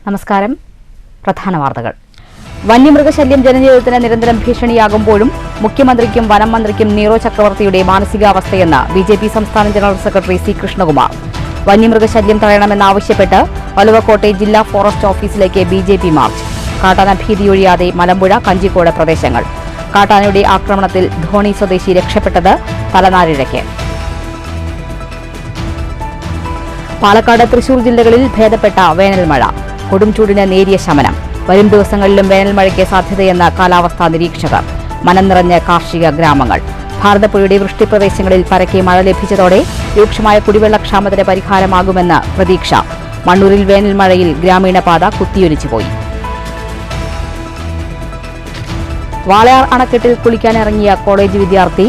നമസ്കാരം. പ്രധാന വാർത്തകൾ. വന്യമൃഗശല്യം ജനജീവിതത്തിന് നിരന്തരം ഭീഷണിയാകുമ്പോഴും മുഖ്യമന്ത്രിക്കും വനം മന്ത്രിക്കും നീറോ ചക്രവർത്തിയുടെ മാനസികാവസ്ഥയെന്ന് ബിജെപി സംസ്ഥാന ജനറൽ സെക്രട്ടറി സി കൃഷ്ണകുമാർ. വന്യമൃഗശല്യം തടയണമെന്നാവശ്യപ്പെട്ട് ഒലവക്കോട്ടെ ജില്ലാ ഫോറസ്റ്റ് ഓഫീസിലേക്ക് ബിജെപി മാർച്ച്. കാട്ടാന ഭീതിയൊഴിയാതെ മലമ്പുഴ, കഞ്ചിക്കോട് പ്രദേശങ്ങൾ. കാട്ടാനയുടെ ആക്രമണത്തിൽ ധോണി സ്വദേശി രക്ഷപ്പെട്ടത് തലനാരിഴയ്ക്ക്. പാലക്കാട്, തൃശൂർ ജില്ലകളിൽ ഭേദപ്പെട്ട വേനൽമഴ. കൊടുംചൂടിന് നേരിയ ശമനം. വരും ദിവസങ്ങളിലും വേനൽമഴയ്ക്ക് സാധ്യതയെന്ന കാലാവസ്ഥാ നിരീക്ഷകർ. മനം നിറഞ്ഞ കാർഷിക ഗ്രാമങ്ങൾ. ഭാരതപ്പുഴയുടെ വൃഷ്ടിപ്രദേശങ്ങളിൽ പരക്കെ മഴ ലഭിച്ചതോടെ രൂക്ഷമായ കുടിവെള്ളക്ഷാമത്തിന് പരിഹാരമാകുമെന്ന് പ്രതീക്ഷ. മണ്ണൂരിൽ വേനൽമഴയിൽ ഗ്രാമീണ പാത കുത്തിയൊലിച്ചുപോയി. വാളയാർ അണക്കെട്ടിൽ കുളിക്കാനിറങ്ങിയ കോളേജ് വിദ്യാർത്ഥി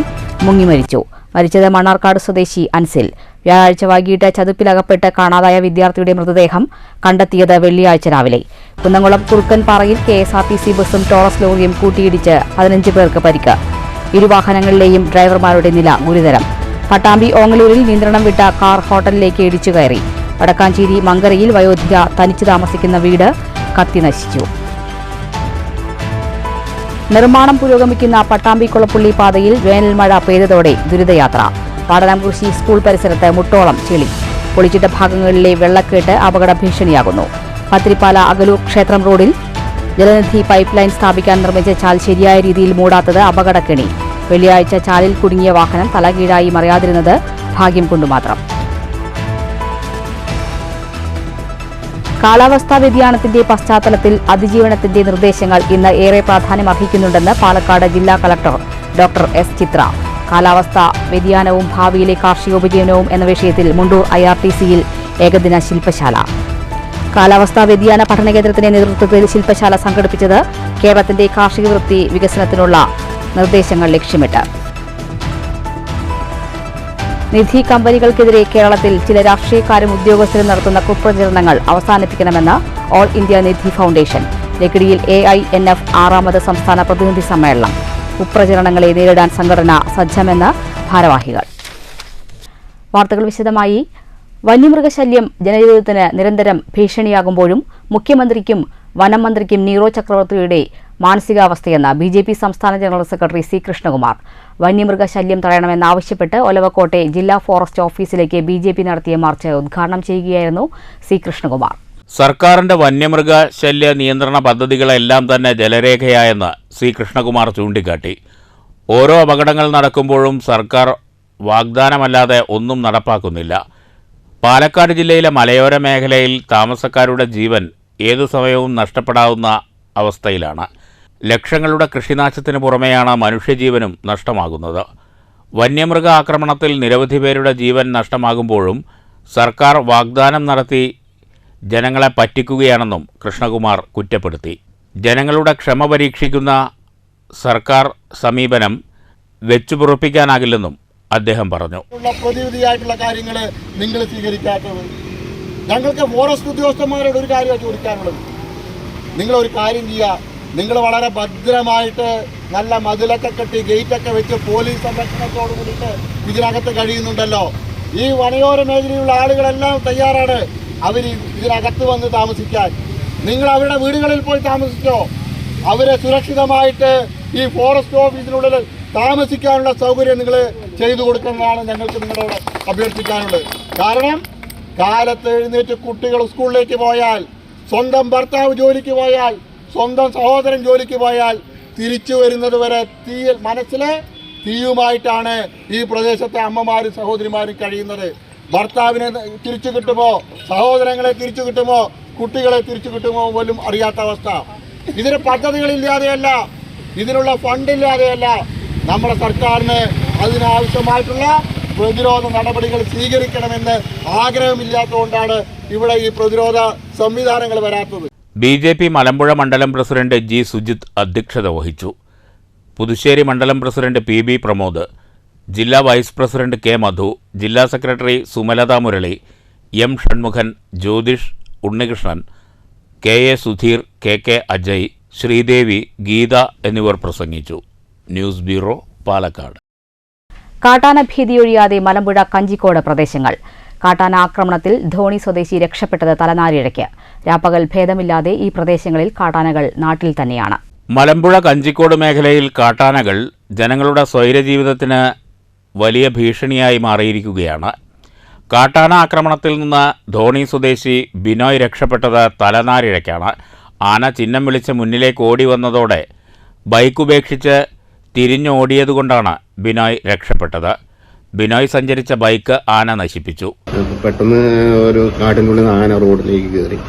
മുങ്ങിമരിച്ചു. മരിച്ചത് മണ്ണാർക്കാട് സ്വദേശി അൻസിൽ. വ്യാഴാഴ്ച വൈകിട്ട് ചതുപ്പിലകപ്പെട്ട് കാണാതായ വിദ്യാർത്ഥിയുടെ മൃതദേഹം കണ്ടെത്തിയത് വെള്ളിയാഴ്ച രാവിലെ. കുന്നംകുളം കുറുക്കൻപാറയിൽ KSRTC ബസും ടോറസ് ലോറിയും കൂട്ടിയിടിച്ച് 15 പേർക്ക് പരിക്ക്. ഇരുവാഹനങ്ങളിലെയും ഡ്രൈവർമാരുടെ നില ഗുരുതരം. പട്ടാമ്പി ഓങ്ങലൂരിൽ നിയന്ത്രണം വിട്ട കാർ ഹോട്ടലിലേക്ക് ഇടിച്ചു കയറി. വടക്കാഞ്ചേരി മങ്കരയിൽ വയോധിക തനിച്ചു താമസിക്കുന്ന വീട് കത്തിനശിച്ചു. നിർമ്മാണം പുരോഗമിക്കുന്ന പട്ടാമ്പി കൊളപ്പുള്ളി പാതയിൽ വേനൽമഴ പെയ്തതോടെ ദുരിതയാത്ര. പാടനാംകുറിശി സ്കൂൾ പരിസരത്ത് മുട്ടോളം ചെളി. പൊളിച്ചിട്ട ഭാഗങ്ങളിലെ വെള്ളക്കെട്ട് അപകട ഭീഷണിയാകുന്നു. പത്തിരിപ്പാല അകലൂർ ക്ഷേത്രം റോഡിൽ ജലനിധി പൈപ്പ് ലൈൻ സ്ഥാപിക്കാൻ നിർമ്മിച്ച ചാൽ ശരിയായ രീതിയിൽ മൂടാത്തത് അപകടക്കെണി. വെള്ളിയാഴ്ച ചാലിൽ കുടുങ്ങിയ വാഹനം തലകീഴായി മറിയാതിരുന്നത് ഭാഗ്യം കൊണ്ടുമാത്രം. കാലാവസ്ഥാ വ്യതിയാനത്തിന്റെ പശ്ചാത്തലത്തിൽ അതിജീവനത്തിന്റെ നിർദ്ദേശങ്ങൾ ഇന്ന് ഏറെ പ്രാധാന്യമർഹിക്കുന്നുണ്ടെന്ന് പാലക്കാട് ജില്ലാ കളക്ടർ ഡോക്ടർ S. ചിത്ര. കാലാവസ്ഥാ വ്യതിയാനവും ഭാവിയിലെ കാർഷികോപജീവനവും എന്ന വിഷയത്തിൽ മുണ്ടൂർ IRTCയിൽ ഏകദിന ശില്പശാല. കാലാവസ്ഥാ വ്യതിയാന പഠന കേന്ദ്രത്തിന്റെ നേതൃത്വത്തിൽ ശില്പശാല സംഘടിപ്പിച്ചത് കേരളത്തിന്റെ കാർഷിക വൃത്തി വികസനത്തിനുള്ള നിർദ്ദേശങ്ങൾ ലക്ഷ്യമിട്ട്. നിധി കമ്പനികൾക്കെതിരെ കേരളത്തിൽ ചില രാഷ്ട്രീയക്കാരും ഉദ്യോഗസ്ഥരും നടത്തുന്ന കുപ്രചരണങ്ങൾ അവസാനിപ്പിക്കണമെന്ന് all India Nidhi foundation. ലക്കിടിയിൽ AINF 6ാമത് സംസ്ഥാന പ്രതിനിധി സമ്മേളനം. കുപ്രചരണങ്ങളെ നേരിടാൻ സംഘടന സജ്ജമെന്ന് ഭാരവാഹികൾ. വാർത്തകൾ വിശദമായി. വന്യമൃഗശല്യം ജനജീവിതത്തിന് നിരന്തരം ഭീഷണിയാകുമ്പോഴും മുഖ്യമന്ത്രിക്കും വനം മന്ത്രിക്കും നീറോ ചക്രവർത്തിയുടെ മാനസികാവസ്ഥയെന്ന് BJP സംസ്ഥാന ജനറൽ സെക്രട്ടറി സി കൃഷ്ണകുമാർ. വന്യമൃഗശല്യം തടയണമെന്നാവശ്യപ്പെട്ട് ഒലവക്കോട്ടെ ജില്ലാ ഫോറസ്റ്റ് ഓഫീസിലേക്ക് BJP നടത്തിയ മാർച്ച് ഉദ്ഘാടനം ചെയ്യുകയായിരുന്നു സി കൃഷ്ണകുമാർ. സർക്കാരിന്റെ വന്യമൃഗശല്യ നിയന്ത്രണ പദ്ധതികളെല്ലാം തന്നെ ജലരേഖയായെന്ന് സി കൃഷ്ണകുമാർ ചൂണ്ടിക്കാട്ടി. ഓരോ അപകടങ്ങൾ നടക്കുമ്പോഴും സർക്കാർ വാഗ്ദാനമല്ലാതെ ഒന്നും നടപ്പാക്കുന്നില്ല. പാലക്കാട് ജില്ലയിലെ മലയോര മേഖലയിൽ താമസക്കാരുടെ ജീവൻ ഏതു സമയവും നഷ്ടപ്പെടാവുന്ന അവസ്ഥയിലാണ്. ലക്ഷങ്ങളുടെ കൃഷിനാശത്തിന് പുറമെയാണ് മനുഷ്യജീവനും നഷ്ടമാകുന്നത്. വന്യമൃഗ ആക്രമണത്തിൽ നിരവധി പേരുടെ ജീവൻ നഷ്ടമാകുമ്പോഴും സർക്കാർ വാഗ്ദാനം നടത്തി ജനങ്ങളെ പറ്റിക്കുകയാണെന്നും കൃഷ്ണകുമാർ കുറ്റപ്പെടുത്തി. ജനങ്ങളുടെ ക്ഷമ പരീക്ഷിക്കുന്ന സർക്കാർ സമീപനം വെച്ചുപുറപ്പിക്കാനാകില്ലെന്നും അദ്ദേഹം പറഞ്ഞു. പ്രതിവിധിയായിട്ടുള്ള കാര്യങ്ങൾ നിങ്ങൾ സ്വീകരിക്കാത്തത് ഞങ്ങൾക്ക് ഫോറസ്റ്റ് ഉദ്യോഗസ്ഥന്മാരോട് ഒരു കാര്യമാണ് ചോദിക്കാനുള്ളത്. നിങ്ങളൊരു കാര്യം ചെയ്യുക, നിങ്ങൾ വളരെ ഭദ്രമായിട്ട് നല്ല മതിലൊക്കെ കെട്ടി ഗേറ്റൊക്കെ വെച്ച് പോലീസ് സംരക്ഷണത്തോടു കൂടിയിട്ട് ഇതിനകത്ത് കഴിയുന്നുണ്ടല്ലോ. ഈ വനയോര മേഖലയിലുള്ള ആളുകളെല്ലാം തയ്യാറാണ് അവർ ഇതിനകത്ത് വന്ന് താമസിക്കാൻ. നിങ്ങൾ അവരുടെ വീടുകളിൽ പോയി താമസിച്ചോ. അവരെ സുരക്ഷിതമായിട്ട് ഈ ഫോറസ്റ്റ് ഓഫീസിനുള്ളിൽ താമസിക്കാനുള്ള സൗകര്യം നിങ്ങൾ ചെയ്തു കൊടുക്കുന്നതാണ് ഞങ്ങൾക്ക് നിങ്ങളോട് അഭ്യർത്ഥിക്കാനുള്ളത്. കാരണം കാലത്ത് എഴുന്നേറ്റ് കുട്ടികൾ സ്കൂളിലേക്ക് പോയാൽ, സ്വന്തം ഭർത്താവ് ജോലിക്ക് പോയാൽ, സ്വന്തം സഹോദരൻ ജോലിക്ക് പോയാൽ തിരിച്ചു വരുന്നത് വരെ മനസ്സിലെ തീയുമായിട്ടാണ് ഈ പ്രദേശത്തെ അമ്മമാരും സഹോദരിമാരും കഴിയുന്നത്. ഭർത്താവിനെ തിരിച്ചു കിട്ടുമോ, സഹോദരങ്ങളെ തിരിച്ചു കിട്ടുമോ, കുട്ടികളെ തിരിച്ചു കിട്ടുമോ പോലും അറിയാത്ത അവസ്ഥ. ഇതിന് പദ്ധതികളില്ലാതെയല്ല, ഇതിനുള്ള ഫണ്ടില്ലാതെയല്ല. നമ്മുടെ സർക്കാരിന് അതിനാവശ്യമായിട്ടുള്ള പ്രതിരോധ നടപടികൾ സ്വീകരിക്കണമെന്ന് ആഗ്രഹമില്ലാത്തതുകൊണ്ടാണ് ഇവിടെ ഈ പ്രതിരോധ സംവിധാനങ്ങൾ വരാത്തത്. BJP മലമ്പുഴ മണ്ഡലം പ്രസിഡന്റ് G. സുജിത് അധ്യക്ഷത വഹിച്ചു. പുതുശ്ശേരി മണ്ഡലം പ്രസിഡന്റ് PB പ്രമോദ്, ജില്ലാ വൈസ് പ്രസിഡന്റ് K. മധു, ജില്ലാ secretary Sumalatha Murali, M. Shanmukhan, Jyothish, Unnikrishnan, KA. Sudheer, KK. Ajay, Sreedevi, Geetha എന്നിവർ പ്രസംഗിച്ചു. News bureau, Palakkad. കാട്ടാന ഭീതിയൊഴിയാതെ മലമ്പുഴ, കഞ്ചിക്കോട് പ്രദേശങ്ങൾ. കാട്ടാന ആക്രമണത്തിൽ ധോണി സ്വദേശി രക്ഷപ്പെട്ടത് തലനാരിഴയ്ക്ക്. രാപ്പകൽ ഭേദമില്ലാതെ ഈ പ്രദേശങ്ങളിൽ കാട്ടാനകൾ നാട്ടിൽ തന്നെയാണ്. മലമ്പുഴ കഞ്ചിക്കോട് മേഖലയിൽ കാട്ടാനകൾ ജനങ്ങളുടെ സ്വൈരജീവിതത്തിന് വലിയ ഭീഷണിയായി മാറിയിരിക്കുകയാണ്. കാട്ടാന ആക്രമണത്തിൽ നിന്ന് ധോണി സ്വദേശി ബിനോയ് രക്ഷപ്പെട്ടത് തലനാരിഴയ്ക്കാണ്. ആന ചിഹ്നം വിളിച്ച് മുന്നിലേക്ക് ഓടി വന്നതോടെ ബൈക്ക് ഉപേക്ഷിച്ച് തിരിഞ്ഞോടിയതുകൊണ്ടാണ് ബിനോയ് രക്ഷപ്പെട്ടത്. ബിനോയ് സഞ്ചരിച്ച ബൈക്ക് ആന നശിപ്പിച്ചു. പെട്ടെന്ന് ഒരു കാട്ടിനുള്ളിൽ ആന റോഡിലേക്ക് കയറി.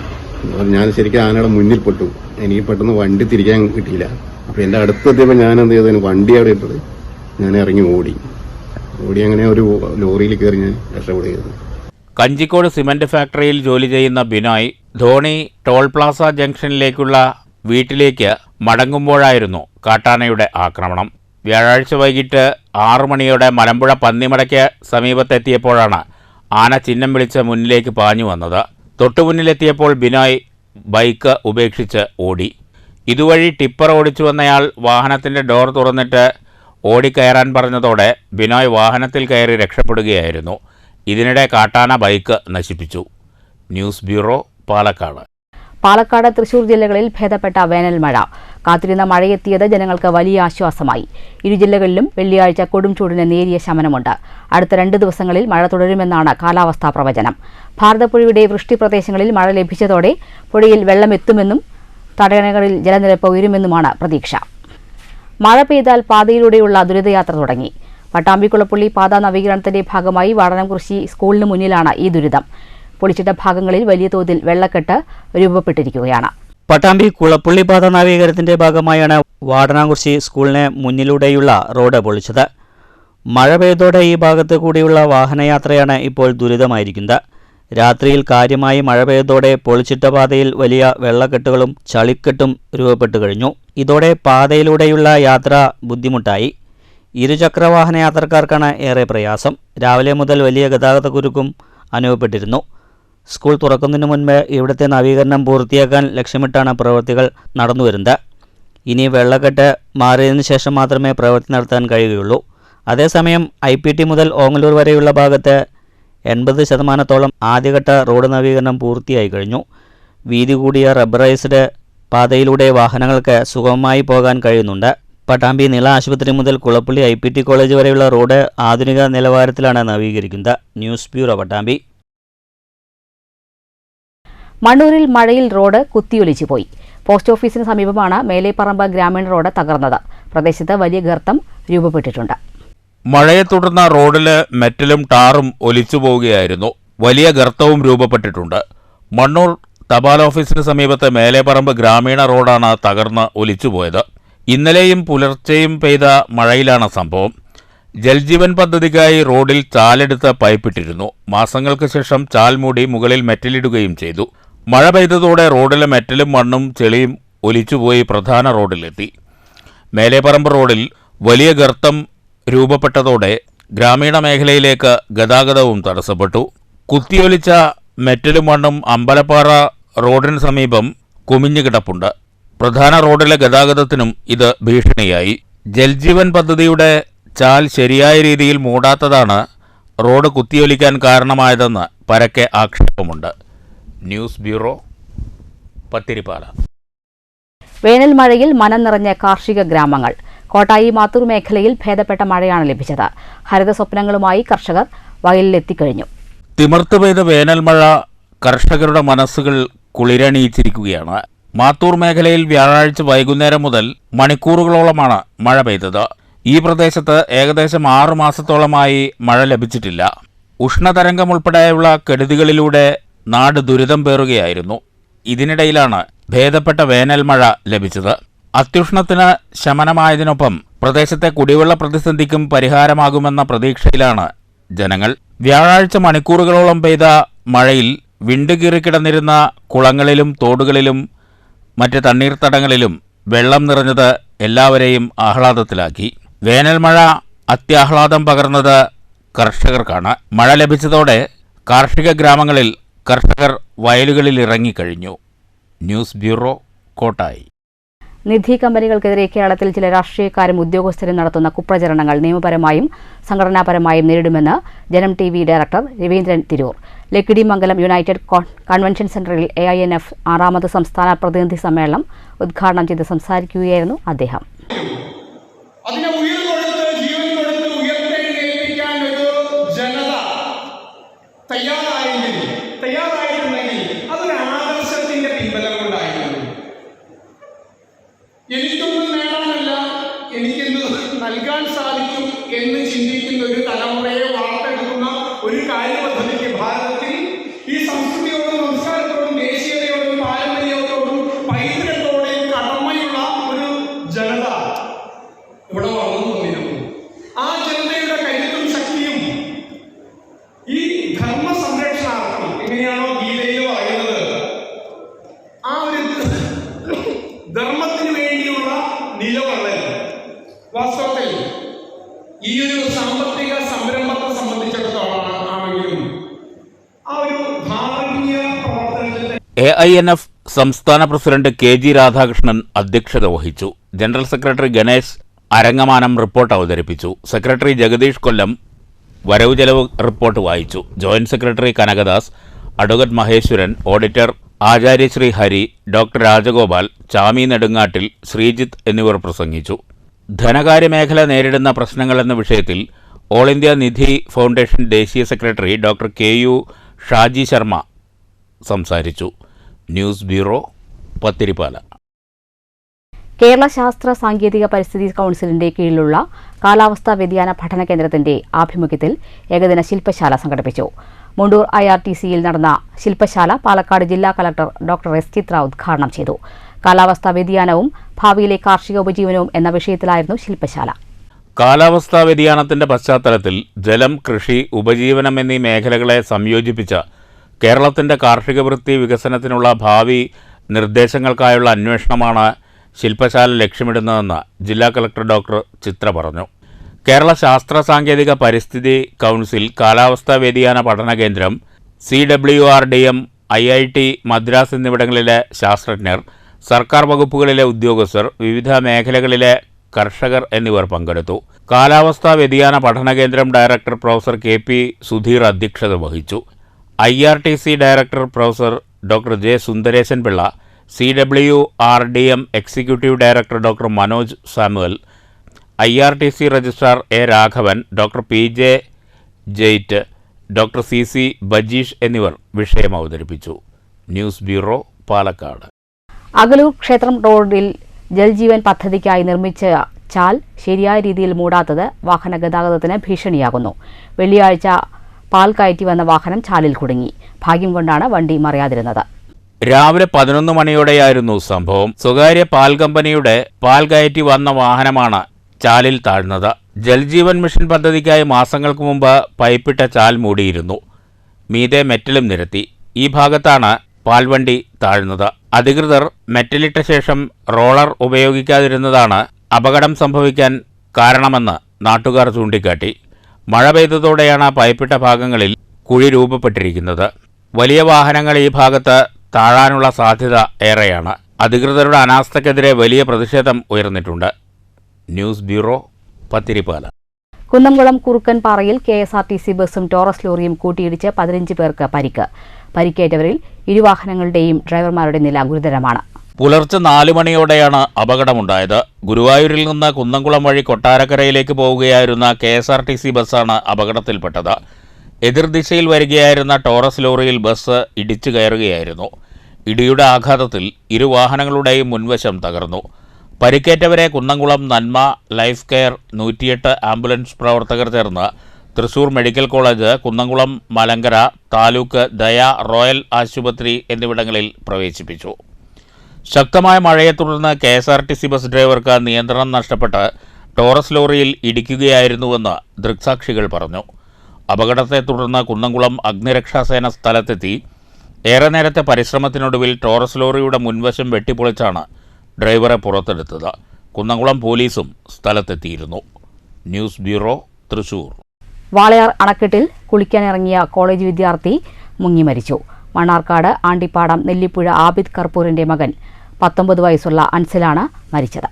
ഞാൻ ശരിക്കും ആനയുടെ മുന്നിൽ പെട്ടു. എനിക്ക് പെട്ടെന്ന് വണ്ടി തിരിക്കാൻ കിട്ടിയില്ല. അപ്പോൾ എൻ്റെ അടുത്തെത്തിയപ്പോൾ ഞാൻ എന്ത് ചെയ്തു, വണ്ടി അവിടെ ഇട്ടത് ഞാൻ ഇറങ്ങി ഓടി അങ്ങനെ ഒരു ലോറിയിൽ കയറി ഞാൻ രക്ഷപ്പെടുകയായിരുന്നു. കഞ്ചിക്കോട് സിമന്റ് ഫാക്ടറിയിൽ ജോലി ചെയ്യുന്ന ബിനോയ് ധോണി ടോൾ പ്ലാസ ജംഗ്ഷനിലേക്കുള്ള വീട്ടിലേക്ക് മടങ്ങുമ്പോഴായിരുന്നു കാട്ടാനയുടെ ആക്രമണം. വ്യാഴാഴ്ച വൈകിട്ട് 6 മണിയോടെ മലമ്പുഴ പന്നിമടയ്ക്ക് സമീപത്തെത്തിയപ്പോഴാണ് ആന ചിഹ്നം വിളിച്ച് മുന്നിലേക്ക് പാഞ്ഞു വന്നത്. തൊട്ടുമുന്നിലെത്തിയപ്പോൾ ബിനോയ് ബൈക്ക് ഉപേക്ഷിച്ച് ഓടി. ഇതുവഴി ടിപ്പർ ഓടിച്ചു വന്നയാൾ വാഹനത്തിൻ്റെ ഡോർ തുറന്നിട്ട് ഓടിക്കയറാൻ പറഞ്ഞതോടെ ബിനോയ് വാഹനത്തിൽ കയറി രക്ഷപ്പെടുകയായിരുന്നു. ഇതിനിടെ കാട്ടാന ബൈക്ക് നശിപ്പിച്ചു. News bureau, Palakkad. പാലക്കാട്, തൃശൂർ ജില്ലകളിൽ ഭേദപ്പെട്ട വേനൽ മഴ. കാത്തിരുന്ന മഴയെത്തിയത് ജനങ്ങൾക്ക് വലിയ ആശ്വാസമായി. ഇരു ജില്ലകളിലും വെള്ളിയാഴ്ച കൊടും ചൂടിന് നേരിയ ശമനമുണ്ട്. അടുത്ത 2 ദിവസങ്ങളിൽ മഴ തുടരുമെന്നാണ് കാലാവസ്ഥാ പ്രവചനം. ഭാരതപ്പുഴയുടെ വൃഷ്ടി പ്രദേശങ്ങളിൽ മഴ ലഭിച്ചതോടെ പുഴയിൽ വെള്ളമെത്തുമെന്നും തടയണകളിൽ ജലനിരപ്പ് ഉയരുമെന്നുമാണ് പ്രതീക്ഷ. മഴ പെയ്താൽ പാതയിലൂടെയുള്ള ദുരിതയാത്ര തുടങ്ങി. പട്ടാമ്പി-കുളപ്പുള്ളി പാത നവീകരണത്തിന്റെ ഭാഗമായി വാടനംകുറിശി സ്കൂളിന് മുന്നിലാണ് ഈ ദുരിതം. പൊളിച്ചിട്ട ഭാഗങ്ങളിൽ വലിയ തോതിൽ വെള്ളക്കെട്ട് രൂപപ്പെട്ടിരിക്കുകയാണ്. പട്ടാമ്പി കുളപ്പുള്ളി പാത നവീകരണത്തിന്റെ ഭാഗമായാണ് വാടനാംകുറിശി സ്കൂളിന് മുന്നിലൂടെയുള്ള റോഡ് പൊളിച്ചത്. മഴ പെയ്തോടെ ഈ ഭാഗത്ത് കൂടിയുള്ള വാഹനയാത്രയാണ് ഇപ്പോൾ ദുരിതമായിരിക്കുന്നത്. രാത്രിയിൽ കാര്യമായി മഴ പെയ്തോടെ പൊളിച്ചിട്ട പാതയിൽ വലിയ വെള്ളക്കെട്ടുകളും ചളിക്കെട്ടും രൂപപ്പെട്ടു കഴിഞ്ഞു. ഇതോടെ പാതയിലൂടെയുള്ള യാത്ര ബുദ്ധിമുട്ടായി. ഇരുചക്രവാഹന യാത്രക്കാർക്കാണ് ഏറെ പ്രയാസം. രാവിലെ മുതൽ വലിയ ഗതാഗതക്കുരുക്കും അനുഭവപ്പെട്ടിരുന്നു. സ്കൂൾ തുറക്കുന്നതിന് മുൻപ് ഇവിടുത്തെ നവീകരണം പൂർത്തിയാക്കാൻ ലക്ഷ്യമിട്ടാണ് പ്രവൃത്തികൾ നടന്നുവരുന്നത്. ഇനി വെള്ളക്കെട്ട് മാറിയതിനു ശേഷം മാത്രമേ പ്രവൃത്തി നടത്താൻ കഴിയുകയുള്ളൂ. അതേസമയം IPT മുതൽ ഓങ്ങല്ലൂർ വരെയുള്ള ഭാഗത്ത് 80% ആദ്യഘട്ട റോഡ് നവീകരണം പൂർത്തിയായി കഴിഞ്ഞു. വീതി കൂടിയ റബ്ബറൈസ്ഡ് പാതയിലൂടെ വാഹനങ്ങൾക്ക് സുഗമമായി പോകാൻ കഴിയുന്നുണ്ട്. പട്ടാമ്പി നിള ആശുപത്രി മുതൽ കുളപ്പുള്ളി IPT കോളേജ് വരെയുള്ള റോഡ് ആധുനിക നിലവാരത്തിലാണ് നവീകരിക്കുന്നത്. News bureau, Pattambi. മണ്ണൂരിൽ മഴയിൽ റോഡ് കുത്തിയൊലിച്ചുപോയി. പോസ്റ്റ് ഓഫീസിന് സമീപമാണ് മേലെപ്പറമ്പ് ഗ്രാമീണ റോഡ് തകർന്നത്. പ്രദേശത്ത് വലിയ ഗർത്തം രൂപപ്പെട്ടിട്ടുണ്ട്. മഴയെ തുടർന്ന് റോഡിൽ മെറ്റലും ടാറും ഒലിച്ചു പോവുകയായിരുന്നു. വലിയ ഗർത്തവും രൂപപ്പെട്ടിട്ടുണ്ട്. മണ്ണൂർ തപാൽ ഓഫീസിന് സമീപത്തെ മേലെപ്പറമ്പ് ഗ്രാമീണ റോഡാണ് തകർന്ന് ഒലിച്ചുപോയത്. ഇന്നലെയും പുലർച്ചെയും പെയ്ത മഴയിലാണ് സംഭവം. ജൽജീവൻ പദ്ധതിക്കായി റോഡിൽ ചാലെടുത്ത് പൈപ്പിട്ടിരുന്നു. മാസങ്ങൾക്ക് ശേഷം ചാൽ മൂടി മുകളിൽ മെറ്റലിടുകയും ചെയ്തു. മഴ പെയ്തതോടെ റോഡിലെ മെറ്റലും മണ്ണും ചെളിയും ഒലിച്ചുപോയി പ്രധാന റോഡിലെത്തി. മേലെപ്പറമ്പ് റോഡിൽ വലിയ ഗർത്തം രൂപപ്പെട്ടതോടെ ഗ്രാമീണ മേഖലയിലേക്ക് ഗതാഗതവും തടസ്സപ്പെട്ടു. കുത്തിയൊലിച്ച മെറ്റലും മണ്ണും അമ്പലപ്പാറ റോഡിന് സമീപം കുമിഞ്ഞു കിടപ്പുണ്ട്. പ്രധാന റോഡിലെ ഗതാഗതത്തിനും ഇത് ഭീഷണിയായി. ജൽജീവൻ പദ്ധതിയുടെ ചാൽ ശരിയായ രീതിയിൽ മൂടാത്തതാണ് റോഡ് കുത്തിയൊലിക്കാൻ കാരണമായതെന്ന് പരക്കെ ആക്ഷേപമുണ്ട്. News bureau, Pathirippala. വേനൽ മഴയിൽ മനം നിറഞ്ഞ കാർഷിക ഗ്രാമങ്ങൾ. കോട്ടായി മാത്തൂർ മേഖലയിൽ ഭേദപ്പെട്ട മഴയാണ് ലഭിച്ചത്. ഹരിത സ്വപ്നങ്ങളുമായി കർഷകർ വയലിലെത്തിക്കഴിഞ്ഞു. തിമിർത്ത് പെയ്ത വേനൽ മഴ കർഷകരുടെ മനസ്സുകൾ കുളിരണിയിച്ചിരിക്കുകയാണ്. മാത്തൂർ മേഖലയിൽ വ്യാഴാഴ്ച വൈകുന്നേരം മുതൽ മണിക്കൂറുകളോളമാണ് മഴ പെയ്തത്. ഈ പ്രദേശത്ത് ഏകദേശം 6 മാസത്തോളമായി മഴ ലഭിച്ചിട്ടില്ല. ഉഷ്ണതരംഗം ഉൾപ്പെടെയുള്ള കെടുതികളിലൂടെ നാട് ദുരിതം പേറുകയായിരുന്നു. ഇതിനിടയിലാണ് ഭേദപ്പെട്ട വേനൽ മഴ ലഭിച്ചത്. അത്യുഷ്ണത്തിന് ശമനമായതിനൊപ്പം പ്രദേശത്തെ കുടിവെള്ള പ്രതിസന്ധിക്കും പരിഹാരമാകുമെന്ന പ്രതീക്ഷയിലാണ് ജനങ്ങൾ. വ്യാഴാഴ്ച മണിക്കൂറുകളോളം പെയ്ത മഴയിൽ വിണ്ടുകീറിക്കിടന്നിരുന്ന കുളങ്ങളിലും തോടുകളിലും മറ്റ് തണ്ണീർത്തടങ്ങളിലും വെള്ളം നിറഞ്ഞത് എല്ലാവരെയും ആഹ്ലാദത്തിലാക്കി. വേനൽ മഴ അത്യാഹ്ലാദം പകർന്നത് കർഷകർക്കാണ്. മഴ ലഭിച്ചതോടെ കാർഷിക ഗ്രാമങ്ങളിൽ കർഷകർ വയലുകളിൽ ഇറങ്ങിക്കഴിഞ്ഞു. News bureau, Kottayi. നിധി കമ്പനികൾക്കെതിരെ കേരളത്തിൽ ചില രാഷ്ട്രീയക്കാരും ഉദ്യോഗസ്ഥരും നടത്തുന്ന കുപ്രചരണങ്ങൾ നിയമപരമായും സംഘടനാപരമായും നേരിടുമെന്ന് ജനം TV ഡയറക്ടർ രവീന്ദ്രൻ തിരൂർ. ലക്കിടി മംഗലം യുണൈറ്റഡ് കൺവെൻഷൻ സെന്ററിൽ AINF 6ാമത് സംസ്ഥാന പ്രതിനിധി സമ്മേളനം ഉദ്ഘാടനം ചെയ്ത് സംസാരിക്കുകയായിരുന്നു അദ്ദേഹം. എനിക്കൊന്നും നേടാനല്ല, എനിക്കെന്ത് നൽകാൻ സാധിക്കും എന്ന് ചിന്തിക്കുന്ന ഒരു തലമുറയെ വാർത്തെടുക്കുന്ന ഒരു കാര്യപദ്ധതിക്ക് ഭാരതത്തിൽ ഈ സംസ്കൃതിയോടും സംസ്കാരത്തോടും ദേശീയതയോടും പാരമ്പര്യത്തോടും പൈതൃകത്തോടെയും കടമയുള്ള ഒരു ജനത ഇവിടെ വളർന്നു വന്നിരുന്നു. ആ ജനതയുടെ കരുത്തും ശക്തിയും ഈ ധർമ്മ സംരക്ഷണാർത്ഥം എങ്ങനെയാണോ ഗീതയിൽ പറയുന്നത്, ആ ഒരു ധർമ്മത്തിന് വേണ്ടിയുള്ള നിലകൊള്ളൽ വാസ്തവത്തിൽ ഈ ഒരു സാമ്പത്തിക സംരംഭത്തെ സംബന്ധിച്ചിടത്തോളം ആണെങ്കിലും ആ ഒരു ധാർമ്മിക പ്രവർത്തനത്തിൽ AINF സംസ്ഥാന പ്രസിഡന്റ് KG രാധാകൃഷ്ണൻ അധ്യക്ഷത വഹിച്ചു. General secretary Ganesh Arangamanam report അവതരിപ്പിച്ചു. സെക്രട്ടറി ജഗദീഷ് കൊല്ലം വരവ് ചെലവ് റിപ്പോർട്ട് വായിച്ചു. Joint secretary Kanakadas, advocate Maheswaran, auditor Acharyashri Hari, doctor Rajagopal, Chami Nedungattil, Sreejith എന്നിവർ പ്രസംഗിച്ചു. ധനകാര്യമേഖല നേരിടുന്ന പ്രശ്നങ്ങൾ എന്ന വിഷയത്തിൽ ഓൾ ഇന്ത്യ നിധി ഫൗണ്ടേഷൻ ദേശീയ secretary doctor KU Shaji Sharma സംസാരിച്ചു. News bureau, Pathiripala. കേരള ശാസ്ത്ര സാങ്കേതിക പരിസ്ഥിതി കൗൺസിലിന്റെ കീഴിലുള്ള കാലാവസ്ഥാ വ്യതിയാന പഠന കേന്ദ്രത്തിന്റെ ആഭിമുഖ്യത്തിൽ ഏകദിന ശില്പശാല സംഘടിപ്പിച്ചു. മുണ്ടൂർ IRTCയിൽ നടന്ന ശില്പശാല പാലക്കാട് ജില്ലാ കളക്ടർ ഡോക്ടർ S. ചിത്ര ഉദ്ഘാടനം ചെയ്തു. കാലാവസ്ഥാ വ്യതിയാനവും ഭാവിയിലെ കാർഷിക ഉപജീവനവും എന്ന വിഷയത്തിലായിരുന്നു ശില്പശാല. കാലാവസ്ഥാ വ്യതിയാനത്തിന്റെ പശ്ചാത്തലത്തിൽ ജലം, കൃഷി, ഉപജീവനം എന്നീ മേഖലകളെ സംയോജിപ്പിച്ച കേരളത്തിന്റെ കാർഷിക വൃത്തി വികസനത്തിനുള്ള ഭാവി നിർദ്ദേശങ്ങൾക്കായുള്ള അന്വേഷണമാണ് ശില്പശാല ലക്ഷ്യമിടുന്നതെന്ന് ജില്ലാ കളക്ടർ ഡോക്ടർ ചിത്ര പറഞ്ഞു. കേരള ശാസ്ത്ര സാങ്കേതിക പരിസ്ഥിതി കൗൺസിൽ, കാലാവസ്ഥാ വ്യതിയാന പഠന കേന്ദ്രം, CWRDM, IIT മദ്രാസ് എന്നിവിടങ്ങളിലെ ശാസ്ത്രജ്ഞർ, സർക്കാർ വകുപ്പുകളിലെ ഉദ്യോഗസ്ഥർ, വിവിധ മേഖലകളിലെ കർഷകർ എന്നിവർ പങ്കെടുത്തു. കാലാവസ്ഥാ വ്യതിയാന പഠന കേന്ദ്രം ഡയറക്ടർ പ്രൊഫസർ KP സുധീർ അധ്യക്ഷത വഹിച്ചു. IRTC director professor doctor J. Sundaresan Pillai, CWRDM executive director doctor Manoj Samuel, IRTC registrar A. Raghavan, doctor PJ jade, doctor CC Bajeesh എന്നിവർ വിഷയം അവതരിപ്പിച്ചു. News bureau, Palakkad. അകലൂർ ക്ഷേത്രം റോഡിൽ ജൽജീവൻ പദ്ധതിക്കായി നിർമ്മിച്ച ചാൽ ശരിയായ രീതിയിൽ മൂടാത്തത് വാഹന ഗതാഗതത്തിന് ഭീഷണിയാകുന്നു. വെള്ളിയാഴ്ച പാൽ കയറ്റി വന്ന വാഹനം ചാലിൽ കുടുങ്ങി. ഭാഗ്യം കൊണ്ടാണ് വണ്ടി മറിയാതിരുന്നത്. രാവിലെ 11 മണിയോടെയായിരുന്നു സംഭവം. സ്വകാര്യ പാൽ കമ്പനിയുടെ പാൽ കയറ്റി വന്ന വാഹനമാണ് ചാലിൽ താഴ്ന്നത്. ജൽജീവൻ മിഷൻ പദ്ധതിക്കായി മാസങ്ങൾക്ക് മുമ്പ് പൈപ്പിട്ട ചാൽ മൂടിയിരുന്നു. മീതെ മെറ്റലും നിരത്തി. ഈ ഭാഗത്താണ് പാൽവണ്ടി താഴ്ന്നത്. അധികൃതർ മെറ്റലിട്ട ശേഷം റോളർ ഉപയോഗിക്കാതിരുന്നതാണ് അപകടം സംഭവിക്കാൻ കാരണമെന്ന് നാട്ടുകാർ ചൂണ്ടിക്കാട്ടി. മഴ പെയ്തതോടെയാണ് പൈപ്പിട്ട ഭാഗങ്ങളിൽ കുഴി രൂപപ്പെട്ടിരിക്കുന്നത്. വലിയ വാഹനങ്ങൾ ഈ ഭാഗത്ത് താഴാനുള്ള സാധ്യത ഏറെയാണ്. അധികൃതരുടെ അനാസ്ഥയ്ക്കെതിരെ വലിയ പ്രതിഷേധം ഉയർന്നിട്ടുണ്ട്. News bureau, Pathirippala. കുന്നംകുളം കുറുക്കൻപാറയിൽ KSRTC ബസ്സും ടോറസ് ലോറിയും കൂട്ടിയിടിച്ച് 15 പേർക്ക് പരിക്ക്. പരിക്കേറ്റവരിൽ ഇരുവാഹനങ്ങളുടെയും ഡ്രൈവർമാരുടെ നില ഗുരുതരമാണ്. പുലർച്ചെ 4 മണിയോടെയാണ് അപകടമുണ്ടായത്. ഗുരുവായൂരിൽ നിന്ന് കുന്നംകുളം വഴി കൊട്ടാരക്കരയിലേക്ക് പോവുകയായിരുന്ന KSRTC ബസ്സാണ് അപകടത്തിൽപ്പെട്ടത്. എതിർദിശയിൽ വരികയായിരുന്ന ടോറസ് ലോറിയിൽ ബസ് ഇടിച്ചു കയറുകയായിരുന്നു. ഇടിയുടെ ആഘാതത്തിൽ ഇരുവാഹനങ്ങളുടെയും മുൻവശം തകർന്നു. പരിക്കേറ്റവരെ കുന്നംകുളം നന്മ, ലൈഫ് കെയർ, 108 ആംബുലൻസ് പ്രവർത്തകർ ചേർന്ന് തൃശൂർ മെഡിക്കൽ കോളേജ്, കുന്നംകുളം മലങ്കര താലൂക്ക് ദയ റോയൽ ആശുപത്രി എന്നിവിടങ്ങളിൽ പ്രവേശിപ്പിച്ചു. ശക്തമായ മഴയെ തുടർന്ന് KSRTC ബസ് ഡ്രൈവർക്ക് നിയന്ത്രണം നഷ്ടപ്പെട്ട് ടോറസ് ലോറിയിൽ ഇടിക്കുകയായിരുന്നുവെന്ന് ദൃക്സാക്ഷികൾ പറഞ്ഞു. അപകടത്തെ തുടർന്ന് കുന്നംകുളം അഗ്നിരക്ഷാസേന സ്ഥലത്തെത്തി. ഏറെ നേരത്തെ പരിശ്രമത്തിനൊടുവിൽ ടോറസ് ലോറിയുടെ മുൻവശം വെട്ടിപ്പൊളിച്ചാണ് ഡ്രൈവറെ പുറത്തെടുത്തത്. കുന്നംകുളം പോലീസും സ്ഥലത്തെത്തിയിരുന്നു. News bureau, Thrissur. വാളയാർ അണക്കെട്ടിൽ കുളിക്കാനിറങ്ങിയ കോളേജ് വിദ്യാർത്ഥി മുങ്ങി മരിച്ചു. മണ്ണാർക്കാട് ആണ്ടിപ്പാടം നെല്ലിപ്പുഴ ആബിദ് കർപ്പൂരിന്റെ മകൻ 19 വയസ്സുള്ള അൻസിലാണ് മരിച്ചത്.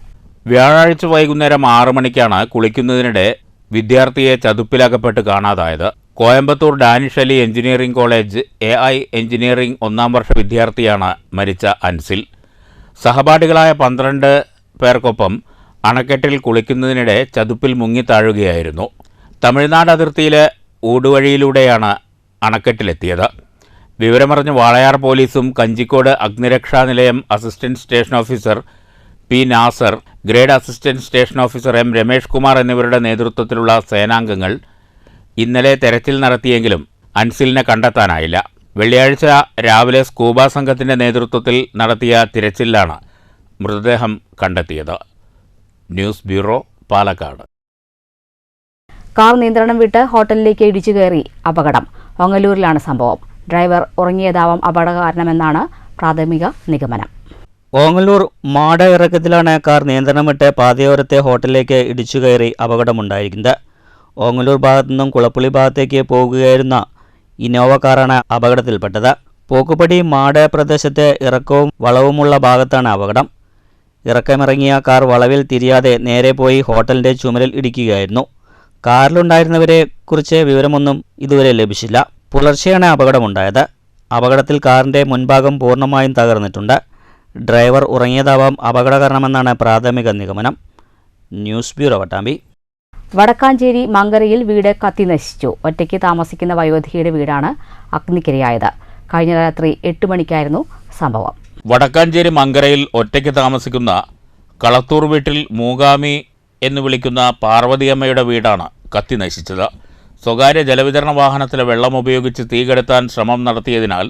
വ്യാഴാഴ്ച വൈകുന്നേരം 6 മണിക്കാണ് കുളിക്കുന്നതിനിടെ വിദ്യാർത്ഥിയെ ചതുപ്പിലകപ്പെട്ട് കാണാതായത്. Coimbatore Danish Ali engineering college AI engineering 1-ാം വർഷ വിദ്യാർത്ഥിയാണ് മരിച്ച അൻസിൽ. സഹപാഠികളായ 12 പേർക്കൊപ്പം അണക്കെട്ടിൽ കുളിക്കുന്നതിനിടെ ചതുപ്പിൽ മുങ്ങിത്താഴുകയായിരുന്നു. തമിഴ്നാട് അതിർത്തിയിലെ ഊടുവഴിയിലൂടെയാണ് അണക്കെട്ടിലെത്തിയത്. വിവരമറിഞ്ഞ് വാളയാർ പോലീസും കഞ്ചിക്കോട് അഗ്നിരക്ഷാ നിലയം assistant station officer P. Nasar, grade assistant station officer M. Ramesh Kumar എന്നിവരുടെ നേതൃത്വത്തിലുള്ള സേനാംഗങ്ങൾ ഇന്നലെ തെരച്ചിൽ നടത്തിയെങ്കിലും അൻസിലിനെ കണ്ടെത്താനായില്ല. വെള്ളിയാഴ്ച രാവിലെ സ്കൂബ സംഘത്തിന്റെ നേതൃത്വത്തിൽ നടത്തിയ തിരച്ചിലാണ് മൃതദേഹം കണ്ടെത്തിയത്. News bureau, Palakkad. കാർ നിയന്ത്രണം വിട്ട് ഹോട്ടലിലേക്ക് ഇടിച്ചു കയറി അപകടം. ഓങ്ങല്ലൂരിലാണ് സംഭവം. ഡ്രൈവർ ഉറങ്ങിയതാവാം അപകട കാരണമെന്നാണ് പ്രാഥമിക നിഗമനം. ഓങ്ങല്ലൂർ മാട ഇറക്കത്തിലാണ് കാർ നിയന്ത്രണം വിട്ട് പാതയോരത്തെ ഹോട്ടലിലേക്ക് ഇടിച്ചു കയറി അപകടമുണ്ടായിരിക്കുന്നത്. ഓങ്ങല്ലൂർ ഭാഗത്തു നിന്നും കുളപ്പുള്ളി ഭാഗത്തേക്ക് പോകുകയായിരുന്ന ഇന്നോവ കാറാണ് അപകടത്തിൽപ്പെട്ടത്. പോക്കുപടി മാട പ്രദേശത്തെ ഇറക്കവും വളവുമുള്ള ഭാഗത്താണ് അപകടം. ഇറക്കമിറങ്ങിയ കാർ വളവിൽ തിരിയാതെ നേരെ പോയി ഹോട്ടലിൻ്റെ ചുമരിൽ ഇടിക്കുകയായിരുന്നു. കാറിലുണ്ടായിരുന്നവരെ കുറിച്ച് വിവരമൊന്നും ഇതുവരെ ലഭിച്ചില്ല. പുലർച്ചെയാണ് അപകടമുണ്ടായത്. അപകടത്തിൽ കാറിൻ്റെ മുൻഭാഗം പൂർണ്ണമായും തകർന്നിട്ടുണ്ട്. ഡ്രൈവർ ഉറങ്ങിയതാവാം അപകട കാരണമെന്നാണ് പ്രാഥമിക നിഗമനം. News bureau, Pattambi. വടക്കാഞ്ചേരി മങ്കരയിൽ വീട് കത്തിനശിച്ചു. ഒറ്റയ്ക്ക് താമസിക്കുന്ന വയോധികയുടെ വീടാണ് അഗ്നിക്കിരയായത്. കഴിഞ്ഞ രാത്രി 8 മണിക്കായിരുന്നു സംഭവം. വടക്കാഞ്ചേരി മങ്കരയിൽ ഒറ്റയ്ക്ക് താമസിക്കുന്ന കളത്തൂർ വീട്ടിൽ മൂകാമി എന്ന് വിളിക്കുന്ന പാർവതിയമ്മയുടെ വീടാണ് കത്തിനശിച്ചത്. സ്വകാര്യ ജലവിതരണ വാഹനത്തിലെ വെള്ളം ഉപയോഗിച്ച് തീ കെടുത്താൻ ശ്രമം നടത്തിയതിനാൽ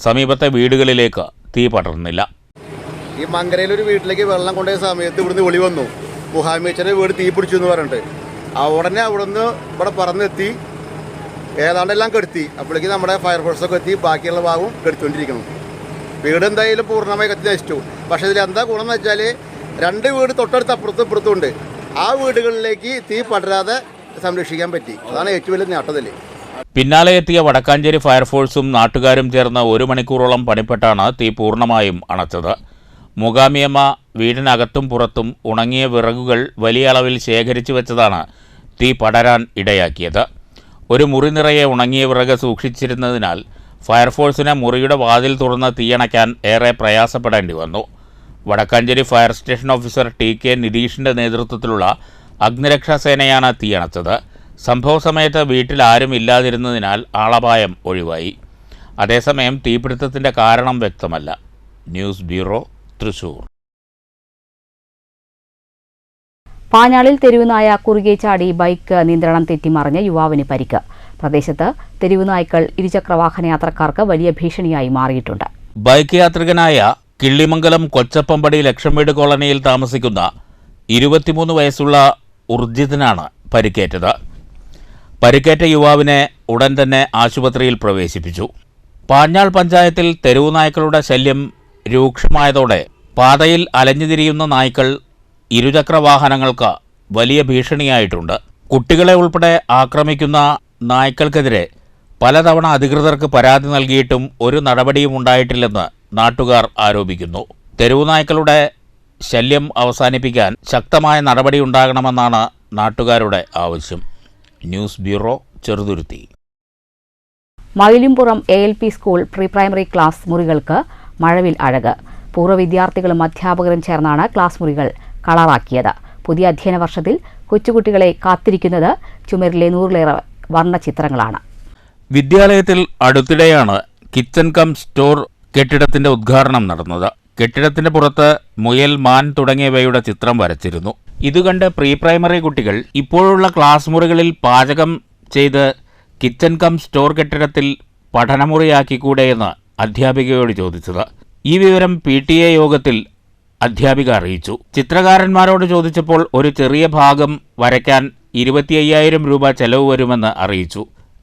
സമീപത്തെ വീടുകളിലേക്ക് തീ പടർന്നില്ല. ഈ മങ്കരയിൽ ഒരു വീട്ടിലേക്ക് വെള്ളം കൊണ്ടുപോയ സമയത്ത് ഇവിടുന്ന് വിളി വന്നു, മുഹാമേച്ചൻ്റെ വീട് തീ പിടിച്ചു എന്ന് പറഞ്ഞിട്ട്. ഉടനെ അവിടുന്ന് ഇവിടെ പറന്നെത്തി ഏതാണ്ടെല്ലാം കെടുത്തി. അപ്പോഴേക്ക് നമ്മുടെ ഫയർഫോഴ്സൊക്കെ എത്തി ബാക്കിയുള്ള ഭാഗവും കെടുത്തുകൊണ്ടിരിക്കണം. വീട് എന്തായാലും പൂർണ്ണമായി കത്തി നശിച്ചു. പക്ഷേ ഇതിൽ എന്താ ഗുണം എന്ന് വെച്ചാൽ 2 വീട് തൊട്ടടുത്ത് അപ്പുറത്തും ഇപ്പുറത്തും ഉണ്ട്. ആ വീടുകളിലേക്ക് തീ പടരാതെ സംരക്ഷിക്കാൻ പറ്റി. അതാണ് ഏറ്റവും വലിയ നേട്ടത്തിൽ. പിന്നാലെ എത്തിയ വടക്കാഞ്ചേരി ഫയർഫോഴ്സും നാട്ടുകാരും ചേർന്ന് 1 മണിക്കൂറോളം പണിപ്പെട്ടാണ് തീ പൂർണ്ണമായും അണച്ചത്. മൂകാമിയമ്മ വീടിനകത്തും പുറത്തും ഉണങ്ങിയ വിറകുകൾ വലിയ അളവിൽ ശേഖരിച്ചു വെച്ചതാണ് തീ പടരാൻ ഇടയാക്കിയത്. ഒരു മുറി നിറയെ ഉണങ്ങിയ വിറക് സൂക്ഷിച്ചിരുന്നതിനാൽ ഫയർഫോഴ്സിന് മുറിയുടെ വാതിൽ തുറന്ന് തീയണയ്ക്കാൻ ഏറെ പ്രയാസപ്പെടേണ്ടി വന്നു. Vadakkanchery fire station officer TK നിതീഷിൻ്റെ നേതൃത്വത്തിലുള്ള അഗ്നിരക്ഷാസേനയാണ് തീയണച്ചത്. സംഭവ സമയത്ത് വീട്ടിൽ ആരും ഇല്ലാതിരുന്നതിനാൽ ആളപായം ഒഴിവായി. അതേസമയം തീപിടുത്തത്തിൻ്റെ കാരണം വ്യക്തമല്ല. News bureau, Thrissur. പാഞ്ഞാളിൽ തെരുവുനായ കുറുകെ ചാടി ബൈക്ക് നിയന്ത്രണം തെറ്റിമറിഞ്ഞ് യുവാവിന് പരിക്ക്. പ്രദേശത്ത് തെരുവുനായ്ക്കൾ ഇരുചക്രവാഹന യാത്രക്കാർക്ക് വലിയ ഭീഷണിയായി മാറിയിട്ടുണ്ട്. ബൈക്ക് യാത്രികനായ കിള്ളിമംഗലം കൊച്ചപ്പമ്പടി ലക്ഷംവീട് കോളനിയിൽ താമസിക്കുന്ന 23 വയസ്സുള്ള ഉർജിത്തിനാണ് പരിക്കേറ്റത്. പരിക്കേറ്റ യുവാവിനെ ഉടൻ തന്നെ ആശുപത്രിയിൽ പ്രവേശിപ്പിച്ചു. പാഞ്ഞാൾ പഞ്ചായത്തിൽ തെരുവുനായ്ക്കളുടെ ശല്യം രൂക്ഷമായതോടെ പാതയിൽ അലഞ്ഞുതിരിയുന്ന നായ്ക്കൾ ഇരുചക്രവാഹനങ്ങൾക്ക് വലിയ ഭീഷണിയായിട്ടുണ്ട്. കുട്ടികളെ ഉൾപ്പെടെ ആക്രമിക്കുന്ന നായ്ക്കൾക്കെതിരെ പലതവണ അധികൃതർക്ക് പരാതി നൽകിയിട്ടും ഒരു നടപടിയും ഉണ്ടായിട്ടില്ലെന്ന് നാട്ടുകാർ ആരോപിക്കുന്നു. തെരുവുനായ്ക്കളുടെ ശല്യം അവസാനിപ്പിക്കാൻ ശക്തമായ നടപടി ഉണ്ടാകണമെന്നാണ് നാട്ടുകാരുടെ ആവശ്യം. News bureau, Cheruthuruthy. Mayilumpuram ALP school pre primary class മുറികൾക്ക് മഴവിൽ അഴക്. പൂർവ്വ വിദ്യാർത്ഥികളും അധ്യാപകരും ചേർന്നാണ് ക്ലാസ് മുറികൾ കളറാക്കിയത്. പുതിയ അധ്യയന വർഷത്തിൽ കൊച്ചുകുട്ടികളെ കാത്തിരിക്കുന്നത് ചുമരിലെ 100-ലേറെ വർണ്ണചിത്രങ്ങളാണ്. വിദ്യാലയത്തിൽ അടുത്തിടെയാണ് കിച്ചൺ കം സ്റ്റോർ കെട്ടിടത്തിന്റെ ഉദ്ഘാടനം നടന്നത്. കെട്ടിടത്തിന്റെ പുറത്ത് മുയൽ, മാൻ തുടങ്ങിയവയുടെ ചിത്രം വരച്ചിരുന്നു. ഇതുകണ്ട് പ്രീ പ്രൈമറി കുട്ടികൾ ഇപ്പോഴുള്ള ക്ലാസ് മുറികളിൽ പാചകം ചെയ്ത് കിച്ചൺ കം സ്റ്റോർ കെട്ടിടത്തിൽ പഠനമുറിയാക്കിക്കൂടെയെന്ന് അധ്യാപികയോട് ചോദിച്ചത്. ഈ വിവരം PTA യോഗത്തിൽ അധ്യാപിക അറിയിച്ചു. ചിത്രകാരന്മാരോട് ചോദിച്ചപ്പോൾ ഒരു ചെറിയ ഭാഗം വരയ്ക്കാൻ 25,000 രൂപ ചെലവ് വരുമെന്ന് അറിയിച്ചു.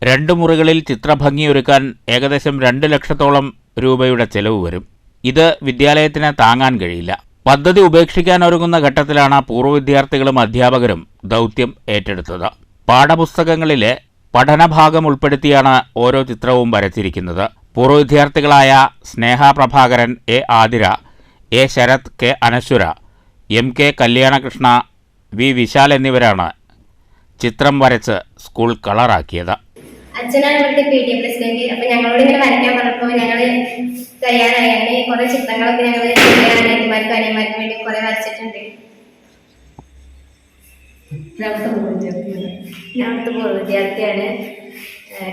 2 മുറികളിൽ ചിത്രഭംഗിയൊരുക്കാൻ ഏകദേശം 2 ലക്ഷത്തോളം രൂപയുടെ ചെലവ് വരും. ഇത് വിദ്യാലയത്തിന് താങ്ങാൻ കഴിയില്ല. പദ്ധതി ഉപേക്ഷിക്കാൻ ഒരുങ്ങുന്ന ഘട്ടത്തിലാണ് പൂർവ്വ വിദ്യാർത്ഥികളും അധ്യാപകരും ദൗത്യം ഏറ്റെടുത്തത്. പാഠപുസ്തകങ്ങളിലെ പഠനഭാഗം ഉൾപ്പെടുത്തിയാണ് ഓരോ ചിത്രവും വരച്ചിരിക്കുന്നത്. പൂർവ്വ വിദ്യാർത്ഥികളായ Sneha Prabhakaran, A Athira, A Sarath, K Anaswara, M K Kalyanakrishna, V Vishal എന്നിവരാണ് ചിത്രം വരച്ച് സ്കൂൾ കളറാക്കിയത്. അച്ഛനാണ് ഇവിടുത്തെ PTA പ്രസിഡന്റ്. അപ്പൊ ഞങ്ങളോട് ഇങ്ങനെ വരയ്ക്കാൻ പറഞ്ഞപ്പോൾ ഞങ്ങൾ തയ്യാറായി. അങ്ങനെ കുറെ ചിത്രങ്ങളൊക്കെ ഞങ്ങൾ അനിയന്മാർക്കും അനിയന്മാർക്കും വേണ്ടി കുറെ വരച്ചിട്ടുണ്ട്. ഞാനത്തെ പൂർവ്വ വിദ്യാർത്ഥിയാണ്.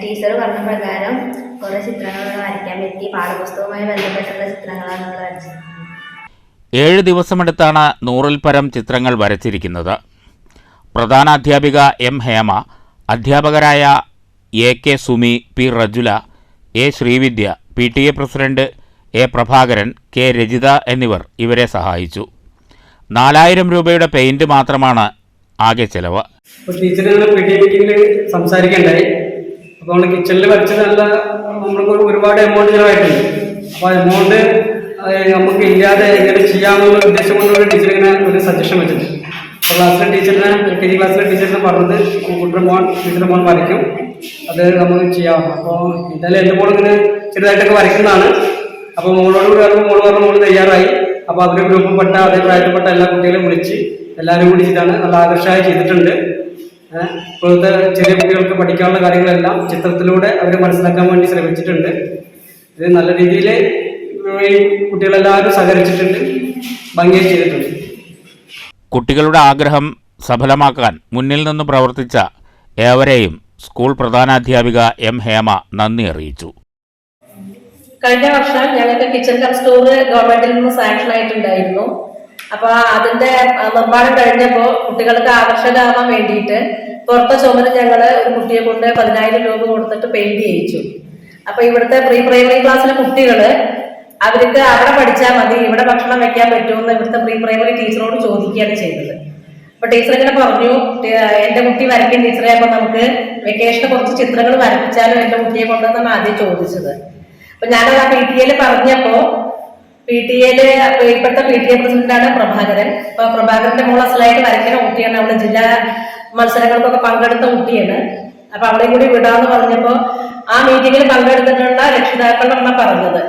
ടീച്ചർ പറഞ്ഞ പ്രകാരം കുറെ ചിത്രങ്ങൾ വരയ്ക്കാൻ പറ്റി. പാഠപുസ്തകവുമായി ബന്ധപ്പെട്ടുള്ള ചിത്രങ്ങളാണ് നമ്മൾ വരച്ചത്. 7 ദിവസമെടുത്താണ് 100-ൽ പരം ചിത്രങ്ങൾ വരച്ചിരിക്കുന്നത്. പ്രധാന അധ്യാപിക എം ഹേമ, അധ്യാപകരായ A K Sumi, P Rajula, A Sreevidya, PTA president A Prabhakaran, K Rajitha എന്നിവർ ഇവരെ സഹായിച്ചു. 4000 രൂപയുടെ പെയിന്റ് മാത്രമാണ് ആകെ ചെലവ്. ടീച്ചർ PTA മീറ്റിംഗിൽ സംസാരിക്കണ്ടായി. അപ്പോൾ നമ്മൾ കിച്ചണിൽ വരച്ചത് നല്ല നമ്മൾക്ക് ഒരുപാട് എമൗണ്ട് ചിലവായിട്ടുണ്ട്. അപ്പോൾ എമൗണ്ട് നമുക്ക് ഇല്ലാതെ എങ്ങനെ ചെയ്യാമെന്നുള്ള ഉദ്ദേശം കൊണ്ടുള്ള ടീച്ചർ ഇങ്ങനെ ഒരു സജഷൻ വെച്ചിട്ടുണ്ട്. അപ്പോൾ ക്ലാസ്സിലെ ടീച്ചറിനെ LKG ക്ലാസ്സിലെ ടീച്ചറിനെ പറഞ്ഞത് ടീച്ചറുടെ മോൻ വരയ്ക്കും, അത് നമുക്ക് ചെയ്യാം. അപ്പോൾ എന്തായാലും എൻ്റെ മോൾ ഇങ്ങനെ ചെറുതായിട്ടൊക്കെ വരയ്ക്കുന്നതാണ്. അപ്പോൾ മോളോട് പറയുമ്പോൾ മോള് തയ്യാറായി. അപ്പോൾ അതിൻ്റെ ഗ്രൂപ്പിൽപ്പെട്ട അതേ പ്രായത്തിൽപ്പെട്ട എല്ലാ കുട്ടികളെയും വിളിച്ച് എല്ലാവരും കൂടി ചെയ്താണ് നല്ല ആകർഷകമായി ചെയ്തിട്ടുണ്ട്. ഇപ്പോഴത്തെ ചെറിയ കുട്ടികൾക്ക് പഠിക്കാനുള്ള കാര്യങ്ങളെല്ലാം ചിത്രത്തിലൂടെ അവർ മനസ്സിലാക്കാൻ വേണ്ടി ശ്രമിച്ചിട്ടുണ്ട്. ഇത് നല്ല രീതിയിൽ ഈ കുട്ടികളെല്ലാവരും സഹകരിച്ചിട്ടുണ്ട്, ഭംഗിയായി ചെയ്തിട്ടുണ്ട്. കുട്ടികളുടെ ആഗ്രഹം സഫലമാക്കാൻ മുന്നിൽ നിന്ന് പ്രവർത്തിച്ച ഏവരെയും സ്കൂൾ പ്രധാനാധ്യാപിക എം ഹേമ നന്ദി അറിയിച്ചു. കഴിഞ്ഞ വർഷം ഞങ്ങൾക്ക് കിച്ചൺ കപ്പ് സ്റ്റോർ ഗവൺമെന്റിൽ നിന്ന് സാങ്ഷൻ ആയിട്ടുണ്ടായിരുന്നു. അപ്പൊ അതിന്റെ നിർമ്മാണം കഴിഞ്ഞപ്പോൾ കുട്ടികൾക്ക് ആകർഷകമാവാൻ വേണ്ടിയിട്ട് പുറത്തെ ചുമര് ഞങ്ങള് ഒരു കുട്ടിയെ കൊണ്ട് 10,000 രൂപ കൊടുത്തിട്ട് പെയിന്റ് ചെയ്യിച്ചു. അപ്പൊ ഇവിടുത്തെ പ്രീ പ്രൈമറി ക്ലാസ്സിലെ കുട്ടികള് അവർക്ക് അവിടെ പഠിച്ചാൽ മതി, ഇവിടെ ഭക്ഷണം വെക്കാൻ പറ്റുമെന്ന് ഇവിടുത്തെ പ്രീ പ്രൈമറി ടീച്ചറോട് ചോദിക്കുകയാണ് ചെയ്തത്. അപ്പൊ ടീച്ചർ ഇങ്ങനെ പറഞ്ഞു, എന്റെ കുട്ടി വരയ്ക്കും ടീച്ചറെ, അപ്പൊ നമുക്ക് വെക്കേഷന് കുറച്ച് ചിത്രങ്ങൾ വരപ്പിച്ചാലും എന്റെ കുട്ടിയെ കൊണ്ടെന്നാണ് ആദ്യം ചോദിച്ചത്. അപ്പൊ ഞാനത് ആ PTA പറഞ്ഞപ്പോ ഇപ്പോഴത്തെ PTA പ്രസിഡന്റാണ് പ്രഭാകരൻ. അപ്പൊ പ്രഭാകരന്റെ മോൾ അസലായിട്ട് വരയ്ക്കുന്ന കുട്ടിയാണ്. അവള് ജില്ലാ മത്സരങ്ങൾക്കൊക്കെ പങ്കെടുത്ത കുട്ടിയാണ്. അപ്പൊ അവളെയും കൂടി വിടാന്ന് പറഞ്ഞപ്പോ ആ മീറ്റിംഗിൽ പങ്കെടുത്തിട്ടുള്ള രക്ഷിതാക്കളാണ് പറഞ്ഞത്,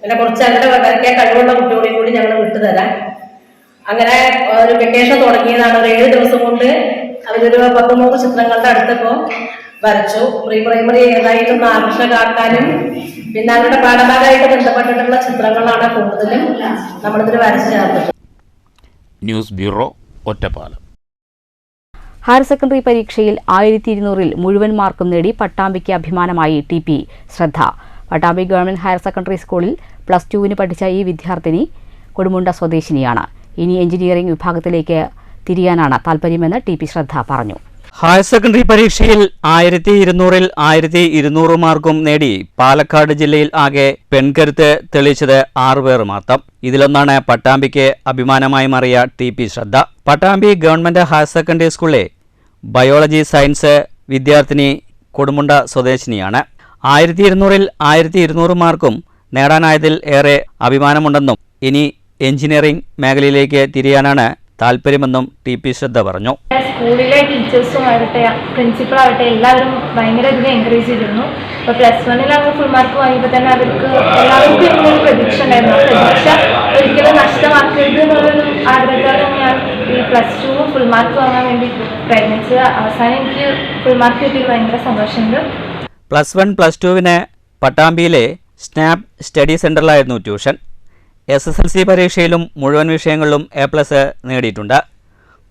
പിന്നെ കുറച്ച് അങ്ങനെ വരയ്ക്കാൻ കഴിവുള്ള കുട്ടികളെയും കൂടി ഞങ്ങൾ വിട്ടുതരാം. അങ്ങനെ ഒരു വെക്കേഷൻ തുടങ്ങിയതാണ്. ഒരു 7 ദിവസം കൊണ്ട് അവരൊരു 10-100 ചിത്രങ്ങളുടെ അടുത്തപ്പോ വരച്ചു. പ്രീ പ്രൈമറി ഏതായിട്ടും ആകർഷകമാക്കാനും പിന്നെ അവരുടെ പാഠഭാഗമായിട്ട് ബന്ധപ്പെട്ടിട്ടുള്ള ചിത്രങ്ങളാണ് കൂടുതലും നമ്മളിതിൽ വരച്ചു ചേർത്തത്. News bureau, Ottapalam. Higher secondary പരീക്ഷയിൽ 1200-ൽ മുഴുവൻ മാർക്കും നേടി പട്ടാമ്പിക്ക് അഭിമാനമായി TP ശ്രദ്ധ. പട്ടാമ്പി ഗവൺമെന്റ് ഹയർ സെക്കൻഡറി സ്കൂളിൽ +2 പഠിച്ച ഈ വിദ്യാർത്ഥിനി കൊടുമുണ്ട സ്വദേശിനിയാണ്. ഇനി എഞ്ചിനീയറിംഗ് വിഭാഗത്തിലേക്ക് തിരിയാനാണ് താൽപര്യമെന്ന് TP ശ്രദ്ധ പറഞ്ഞു. ഹയർ സെക്കൻഡറി പരീക്ഷയിൽ 1200-ൽ 1200 മാർക്കും നേടി പാലക്കാട് ജില്ലയിൽ ആകെ പെൺകരുത്ത് തെളിയിച്ചത് 6 പേർ മാത്രം. ഇതിലൊന്നാണ് പട്ടാമ്പിക്ക് അഭിമാനമായി മാറിയ TP ശ്രദ്ധ. പട്ടാമ്പി ഗവൺമെന്റ് ഹയർ സെക്കൻഡറി സ്കൂളിലെ ബയോളജി സയൻസ് വിദ്യാർത്ഥിനി കൊടുമുണ്ട സ്വദേശിനിയാണ്. 1200-ൽ 1200 മാർക്കും നേടാനായതിൽ ഏറെ അഭിമാനമുണ്ടെന്നും ഇനി എഞ്ചിനീയറിംഗ് മേഖലയിലേക്ക് തിരിയാനാണ് താല്പര്യമെന്നും TP ശ്രദ്ധ പറഞ്ഞു. സ്കൂളിലെ ടീച്ചേഴ്സും ആവട്ടെ പ്രിൻസിപ്പൾ ആവട്ടെ എല്ലാവരും ഭയങ്കര ഇതിനെ എൻകറേജ് ചെയ്തിരുന്നു. അപ്പോൾ +1-ൽ അങ്ങ് ഫുൾ മാർക്ക് വാങ്ങിയപ്പോൾ തന്നെ അവർക്ക് എല്ലാവർക്കും ഇന്നൊരു പ്രതീക്ഷ ഉണ്ടായിരുന്നു. ആ പ്രതീക്ഷ ഒരിക്കലും നഷ്ടമാക്കരുത് എന്നുള്ളൊരു ആഗ്രഹത്തോടെ ഞാൻ ഈ +2 ഫുൾ മാർക്ക് വാങ്ങാൻ വേണ്ടി പ്രയത്നിച്ച് അവസാനം എനിക്ക് ഫുൾ മാർക്ക് കിട്ടിയത് ഭയങ്കര സന്തോഷമുണ്ട്. +1 +2 പട്ടാമ്പിയിലെ സ്നാപ്പ് സ്റ്റഡി സെൻ്ററിലായിരുന്നു ട്യൂഷൻ. SSLC പരീക്ഷയിലും മുഴുവൻ വിഷയങ്ങളിലും A+ നേടിയിട്ടുണ്ട്.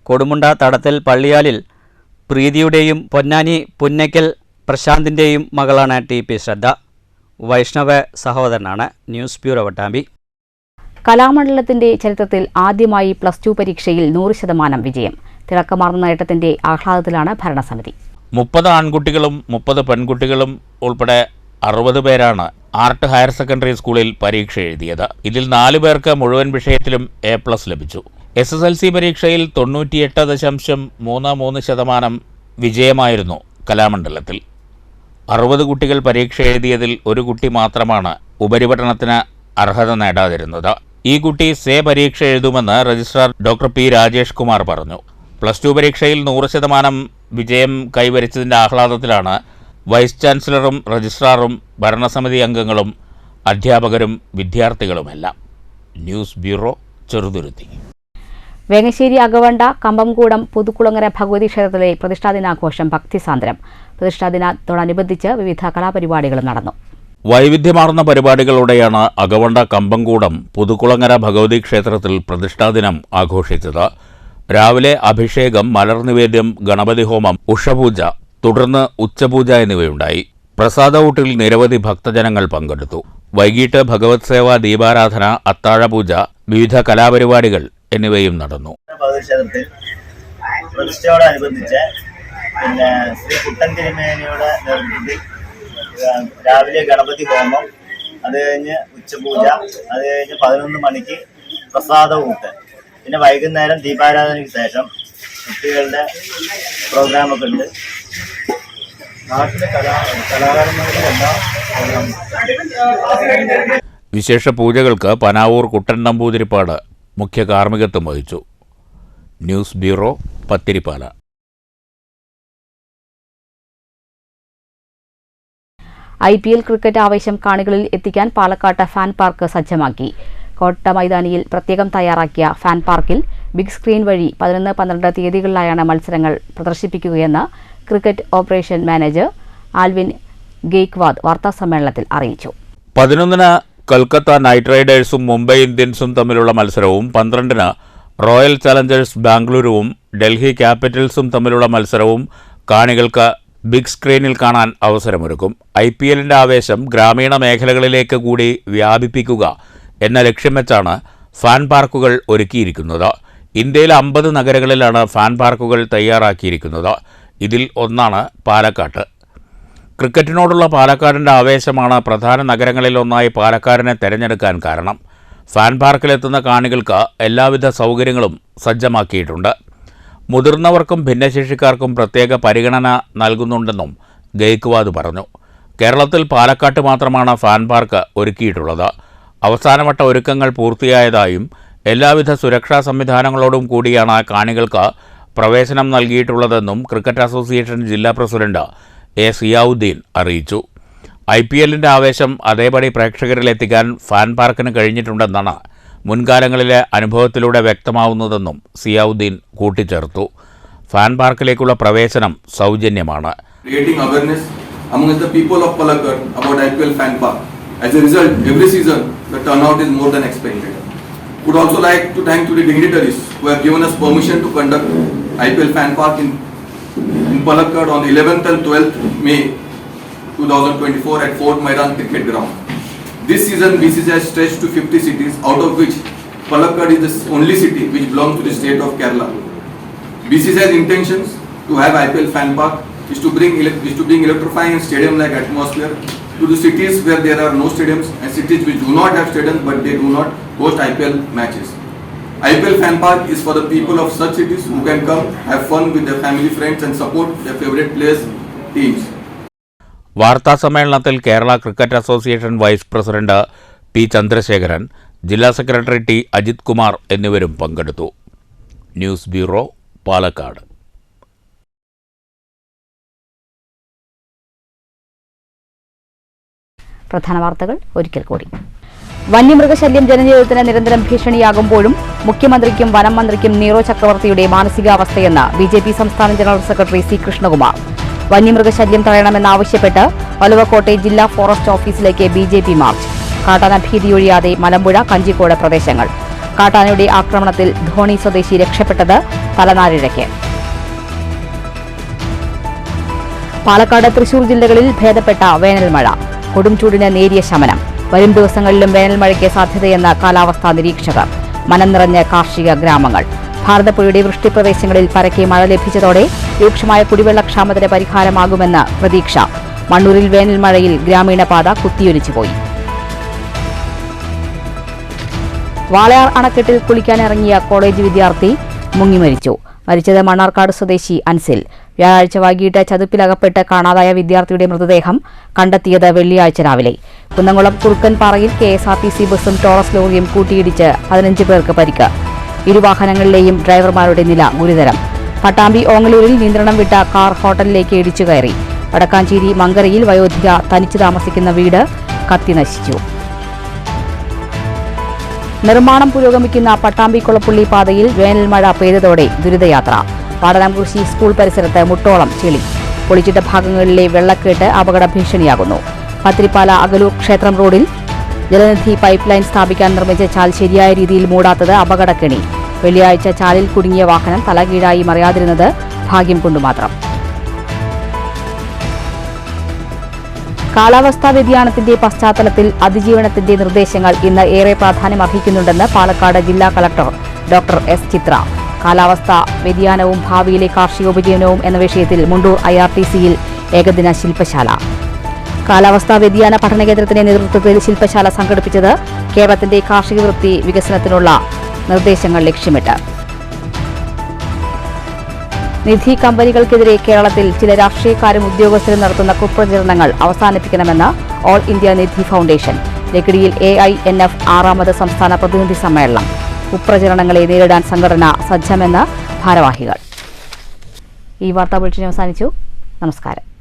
കൊടുമുണ്ട തടത്തിൽ പള്ളിയാലിൽ പ്രീതിയുടെയും പൊന്നാനി പുന്നയ്ക്കൽ പ്രശാന്തിൻ്റെയും മകളാണ് TP ശ്രദ്ധ. വൈഷ്ണവ സഹോദരനാണ്. News bureau, Pattambi. കലാമണ്ഡലത്തിന്റെ ചരിത്രത്തിൽ ആദ്യമായി +2 പരീക്ഷയിൽ 100% വിജയം. തിളക്കമാർന്ന നേട്ടത്തിന്റെ ആഹ്ലാദത്തിലാണ് ഭരണസമിതി. 30 ആൺകുട്ടികളും 30 പെൺകുട്ടികളും ഉൾപ്പെടെ 60 പേരാണ് ആർട്ട് ഹയർ സെക്കൻഡറി സ്കൂളിൽ പരീക്ഷ എഴുതിയത്. ഇതിൽ 4 പേർക്ക് മുഴുവൻ വിഷയത്തിലും A+ ലഭിച്ചു. SSLC പരീക്ഷയിൽ 98.33% വിജയമായിരുന്നു കലാമണ്ഡലത്തിൽ. 60 കുട്ടികൾ പരീക്ഷ എഴുതിയതിൽ ഒരു കുട്ടി മാത്രമാണ് ഉപരിപഠനത്തിന് അർഹത നേടാതിരുന്നത്. ഈ കുട്ടി സേ പരീക്ഷ എഴുതുമെന്ന് registrar doctor P Rajesh Kumar പറഞ്ഞു. +2 പരീക്ഷയിൽ 100% വിജയം കൈവരിച്ചതിൻ്റെ ആഹ്ലാദത്തിലാണ് വൈസ് ചാൻസലറും രജിസ്ട്രാറും ഭരണസമിതി അംഗങ്ങളും അധ്യാപകരും വിദ്യാർത്ഥികളുമെല്ലാം. News bureau, Cheruthuruthy. വേങ്ങശ്ശേരി അകവണ്ട കമ്പംകൂടം പുതുക്കുളങ്ങര ഭഗവതി ക്ഷേത്രത്തിലെ പ്രതിഷ്ഠാദിനാഘോഷം ഭക്തിസാന്ദ്രം. പ്രതിഷ്ഠാദിനത്തോടനുബന്ധിച്ച് വിവിധ കലാപരിപാടികളും നടന്നു. വൈവിധ്യമാർന്ന പരിപാടികളോടെയാണ് അകവണ്ട കമ്പംകൂടം പുതുക്കുളങ്ങര ഭഗവതി ക്ഷേത്രത്തിൽ പ്രതിഷ്ഠാദിനം ആഘോഷിച്ചത്. രാവിലെ അഭിഷേകം, മലർനിവേദ്യം, ഗണപതി ഹോമം, ഉഷപൂജ, തുടർന്ന് ഉച്ചപൂജ എന്നിവയുണ്ടായി. പ്രസാദഊട്ടിൽ നിരവധി ഭക്തജനങ്ങൾ പങ്കെടുത്തു. വൈകിട്ട് ഭഗവത് സേവ, ദീപാരാധന, അത്താഴപൂജ, വിവിധ കലാപരിപാടികൾ എന്നിവയും നടന്നു. ക്ഷേത്രത്തിൽ പ്രതിഷ്ഠയോടനുബന്ധിച്ച് ശ്രീ കുട്ടൻ തിരുമേനിയുടെ നേതൃത്വത്തിൽ രാവിലെ ഗണപതി ഹോമം, അത് കഴിഞ്ഞ് ഉച്ചപൂജ, അത് കഴിഞ്ഞ് 11 മണിക്ക് പ്രസാദഊട്ട്, പിന്നെ വൈകുന്നേരം ദീപാരാധനയ്ക്ക് ശേഷം കുട്ടികളുടെ പ്രോഗ്രാമൊക്കെ ഉണ്ട്. നാട്ടിലെ കലാകാരന്മാരെല്ലാം വിശേഷ പൂജകൾക്ക് പനാവൂർ കുട്ടൻ നമ്പൂതിരിപ്പാട് മുഖ്യ കാർമ്മികത്വം വഹിച്ചു. News bureau, Pathirippala. IPL cricket ആവേശം കാണികളിൽ എത്തിക്കാൻ പാലക്കാട്ട് ഫാൻ പാർക്ക് സജ്ജമാക്കി. കോട്ട മൈതാനിയിൽ പ്രത്യേകം തയ്യാറാക്കിയ ഫാൻ പാർക്കിൽ ബിഗ് സ്ക്രീൻ വഴി 11, 12 തീയതികളിലായാണ് മത്സരങ്ങൾ പ്രദർശിപ്പിക്കുകയെന്ന് cricket operation manager Alvin Gaikwad വാർത്താസമ്മേളനത്തിൽ അറിയിച്ചു. 11-ന് കൊൽക്കത്ത നൈറ്റ് റൈഡേഴ്സും മുംബൈ ഇന്ത്യൻസും തമ്മിലുള്ള മത്സരവും 12-ന് റോയൽ ചലഞ്ചേഴ്സ് ബാംഗ്ലൂരുവും ഡൽഹി ക്യാപിറ്റൽസും തമ്മിലുള്ള മത്സരവും കാണികൾക്ക് ബിഗ് സ്ക്രീനിൽ കാണാൻ അവസരമൊരുക്കും. IPLന്റെ ആവേശം ഗ്രാമീണ മേഖലകളിലേക്ക് കൂടി വ്യാപിപ്പിക്കുക എന്ന ലക്ഷ്യം വെച്ചാണ് ഫാൻ പാർക്കുകൾ ഒരുക്കിയിരിക്കുന്നത്. ഇന്ത്യയിൽ 50 നഗരങ്ങളിലാണ് ഫാൻ പാർക്കുകൾ തയ്യാറാക്കിയിരിക്കുന്നത്. ഇതിൽ ഒന്നാണ് പാലക്കാട്ട്. ക്രിക്കറ്റിനോടുള്ള പാലക്കാടിൻ്റെ ആവേശമാണ് പ്രധാന നഗരങ്ങളിലൊന്നായി പാലക്കാടിനെ തിരഞ്ഞെടുക്കാൻ കാരണം. ഫാൻ പാർക്കിലെത്തുന്ന കാണികൾക്ക് എല്ലാവിധ സൗകര്യങ്ങളും സജ്ജമാക്കിയിട്ടുണ്ട്. മുതിർന്നവർക്കും ഭിന്നശേഷിക്കാർക്കും പ്രത്യേക പരിഗണന നൽകുന്നുണ്ടെന്നും ഗെയ്ക്വാദ് പറഞ്ഞു. കേരളത്തിൽ പാലക്കാട്ട് മാത്രമാണ് ഫാൻ പാർക്ക് ഒരുക്കിയിട്ടുള്ളത്. അവസാനവട്ട ഒരുക്കങ്ങൾ പൂർത്തിയായതായും എല്ലാവിധ സുരക്ഷാ സംവിധാനങ്ങളോടും കൂടിയാണ് കാണികൾക്ക് പ്രവേശനം നൽകിയിട്ടുള്ളതെന്നും ക്രിക്കറ്റ് അസോസിയേഷൻ ജില്ലാ പ്രസിഡന്റ് എ സിയാവുദ്ദീൻ അറിയിച്ചു. IPLന്റെ ആവേശം അതേപടി പ്രേക്ഷകരിലെത്തിക്കാൻ ഫാൻ പാർക്കിന് കഴിഞ്ഞിട്ടുണ്ടെന്നാണ് മുൻകാലങ്ങളിലെ അനുഭവത്തിലൂടെ വ്യക്തമാവുന്നതെന്നും സിയാവുദ്ദീൻ കൂട്ടിച്ചേർത്തു. ഫാൻ പാർക്കിലേക്കുള്ള പ്രവേശനം സൗജന്യമാണ്. Creating awareness amongst the people of Palakkad about IPL fan park. As a result, every season the turnout is more than expected. Would also like to thank to the dignitaries who have given us permission to conduct IPL fan park in Palakkad on 11th and 12th May 2024 at Fort Maidan Cricket Ground. This season BCCI has stretched to 50 cities, out of which Palakkad is the only city which belongs to the state of Kerala. BCCI's intentions to have IPL fan park is to bring electrifying stadium-like atmosphere to the cities where there are no stadiums and cities which do not have stadiums but they do not host IPL matches. IPL fan park is for the people of such cities who can come, have fun with their family, friends and support their favorite players, teams. വാർത്താസമ്മേളനത്തിൽ Kerala cricket association vice president P Chandrasekharan, ജില്ലാ secretary T Ajith Kumar എന്നിവരും പങ്കെടുത്തു. News bureau, Palakkad. പ്രധാന വാർത്തകൾ ഒരിക്കൽ കൂടി. വന്യമൃഗശല്യം ജനജീവിതത്തിന് നിരന്തരം ഭീഷണിയാകുമ്പോഴും മുഖ്യമന്ത്രിക്കും വനം മന്ത്രിക്കും നീറോ ചക്രവർത്തിയുടെ മാനസികാവസ്ഥയെന്ന് BJP സംസ്ഥാന ജനറൽ സെക്രട്ടറി സി കൃഷ്ണകുമാർ. വന്യമൃഗശല്യം തടയണമെന്നാവശ്യപ്പെട്ട് ഒലവക്കോട്ടെ ജില്ലാ ഫോറസ്റ്റ് ഓഫീസിലേക്ക് BJP മാർച്ച്. കാട്ടാന ഭീതിയൊഴിയാതെ മലമ്പുഴ, കഞ്ചിക്കോട് പ്രദേശങ്ങൾ. കാട്ടാനയുടെ ആക്രമണത്തിൽ ധോണി സ്വദേശി രക്ഷപ്പെട്ടത് തലനാരിഴയ്ക്ക്. പാലക്കാട്, തൃശൂർ ജില്ലകളിൽ ഭേദപ്പെട്ട വേനൽമഴ. കൊടുംചൂടിന് നേരിയ ശമനം. വരും ദിവസങ്ങളിലും വേനൽമഴയ്ക്ക് സാധ്യതയെന്ന കാലാവസ്ഥാ നിരീക്ഷകർ. മനം നിറഞ്ഞ കാർഷിക ഗ്രാമങ്ങൾ. ഭാരതപ്പുഴയുടെ വൃഷ്ടിപ്രദേശങ്ങളിൽ പരക്കെ മഴ ലഭിച്ചതോടെ രൂക്ഷമായ കുടിവെള്ളക്ഷാമത്തിന് പരിഹാരമാകുമെന്ന് പ്രതീക്ഷ. മണ്ണൂരിൽ വേനൽമഴയിൽ ഗ്രാമീണപാത കുത്തിയൊലിച്ചുപോയി. വാളയാർ അണക്കെട്ടിൽ കുളിക്കാനിറങ്ങിയ കോളേജ് വിദ്യാർത്ഥി മുങ്ങിമരിച്ചു. മരിച്ചത് മണ്ണാർക്കാട് സ്വദേശി അൻസിൽ. വ്യാഴാഴ്ച വൈകിട്ട് ചതുപ്പിലകപ്പെട്ട് കാണാതായ വിദ്യാർത്ഥിയുടെ മൃതദേഹം കണ്ടെത്തിയത് വെള്ളിയാഴ്ച രാവിലെ. കുന്നംകുളം കുറുക്കൻപാറയിൽ KSRTC ബസും ടോറസ് ലോറിയും കൂട്ടിയിടിച്ച് 15 പേർക്ക് പരിക്ക്. ഇരുവാഹനങ്ങളിലെയും ഡ്രൈവർമാരുടെ നില ഗുരുതരം. പട്ടാമ്പി ഓങ്ങലൂരിൽ നിയന്ത്രണം വിട്ട കാർ ഹോട്ടലിലേക്ക് ഇടിച്ചു കയറി. വടക്കാഞ്ചേരി മങ്കരയിൽ വയോധിക തനിച്ചു താമസിക്കുന്ന വീട് കത്തിനശിച്ചു. നിർമ്മാണം പുരോഗമിക്കുന്ന പട്ടാമ്പി-കൊളപ്പുള്ളി പാതയിൽ വേനൽ മഴ പെയ്തതോടെ ദുരിതയാത്ര. വാടനാംകുറിശി സ്കൂൾ പരിസരത്ത് മുട്ടോളം ചെളി. പൊളിച്ചിട്ട ഭാഗങ്ങളിലെ വെള്ളക്കെട്ട് അപകട ഭീഷണിയാകുന്നു. പത്തിരിപ്പാല അകലൂർ ക്ഷേത്രം റോഡിൽ ജലനിധി പൈപ്പ് ലൈൻ സ്ഥാപിക്കാൻ നിർമ്മിച്ച ചാൽ ശരിയായ രീതിയിൽ മൂടാത്തത് അപകടക്കെണി. വെള്ളിയാഴ്ച ചാലിൽ കുടുങ്ങിയ വാഹനം തലകീഴായി മറിയാതിരുന്നത് ഭാഗ്യം കൊണ്ടുമാത്രം. കാലാവസ്ഥാ വ്യതിയാനത്തിന്റെ പശ്ചാത്തലത്തിൽ അതിജീവനത്തിന്റെ നിർദ്ദേശങ്ങൾ ഇന്ന് ഏറെ പ്രാധാന്യമർഹിക്കുന്നുണ്ടെന്ന് പാലക്കാട് ജില്ലാ കളക്ടർ ഡോക്ടർ എസ് ചിത്ര. കാലാവസ്ഥാ വ്യതിയാനവും ഭാവിയിലെ കാർഷികോപജീവനവും എന്ന വിഷയത്തിൽ മുണ്ടൂർ IRTCയിൽ ഏകദിന ശില്പശാല. കാലാവസ്ഥാ വ്യതിയാന പഠന കേന്ദ്രത്തിന്റെ നേതൃത്വത്തിൽ ശില്പശാല സംഘടിപ്പിച്ചത് കേരളത്തിന്റെ കാർഷിക വൃത്തി വികസനത്തിനുള്ള നിർദ്ദേശങ്ങൾ ലക്ഷ്യമിട്ട്. നിധി കമ്പനികൾക്കെതിരെ കേരളത്തിൽ ചില രാഷ്ട്രീയക്കാരും ഉദ്യോഗസ്ഥരും നടത്തുന്ന കുപ്രചരണങ്ങൾ അവസാനിപ്പിക്കണമെന്ന് all India Nidhi foundation. ലക്കിടിയിൽ AINF 6ാമത് സംസ്ഥാന പ്രതിനിധി സമ്മേളനം. കുപ്രചരണങ്ങളെ നേരിടാൻ സംഘടന സജ്ജമെന്ന് ഭാരവാഹികൾ. ഈ വാർത്താ ബുള്ളറ്റിൻ അവസാനിച്ചു. നമസ്കാരം.